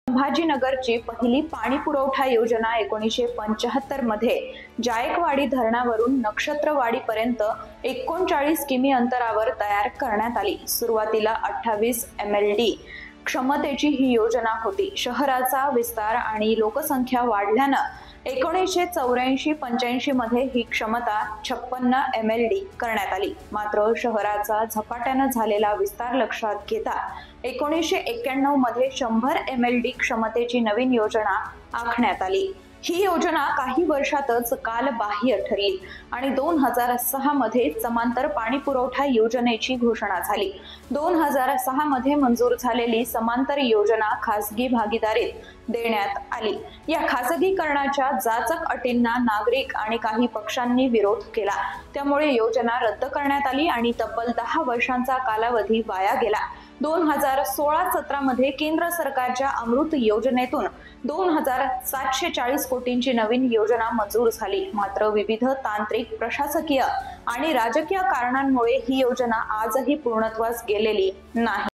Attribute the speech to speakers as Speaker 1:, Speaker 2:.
Speaker 1: संभाजीनगरची पहिली पाणी पुरवठा योजना 1975 मध्ये जायकवाडी धरणावरून नक्षत्रवाडीपर्यंत 39 किमी अंतरावर तयार करण्यात आली। सुरुवातीला 28 MLD क्षमतेची ही योजना होती। शहराचा विस्तार आणि लोकसंख्या वाढल्यानं 1984-85 मध्ये ही क्षमता 56 MLD करण्यात आली। मात्र शहराचा झपाट्याने झालेला विस्तार लक्षात घेता 1991 मध्ये 100 MLD क्षमतेची नवीन योजना आखण्यात आली। ही योजना काही वर्षातच कालबाह्य ठरली आणि 2006 मध्ये समांतर पाणी पुरवठा योजनेची घोषणा झाली। 2006 मध्ये मंजूर झालेली समांतर योजना खासगी भागीदारीत देण्यात आली। या खासगीकरणाच्या जाचक अटींना नागरिक आणि काही पक्षांनी विरोध केला, त्यामुळे योजना रद्द करण्यात आली आणि तब्बल 10 वर्षांचा कालावधी वाया गेला। 2016-17 मध्ये केंद्र सरकारच्या अमृत योजनेतून 2740 कोटींची नवीन योजना मंजूर झाली। मात्र विविध तांत्रिक, प्रशासकीय आणि राजकीय कारणांमुळे ही योजना आजही पूर्णत्वास गेलेली नाही।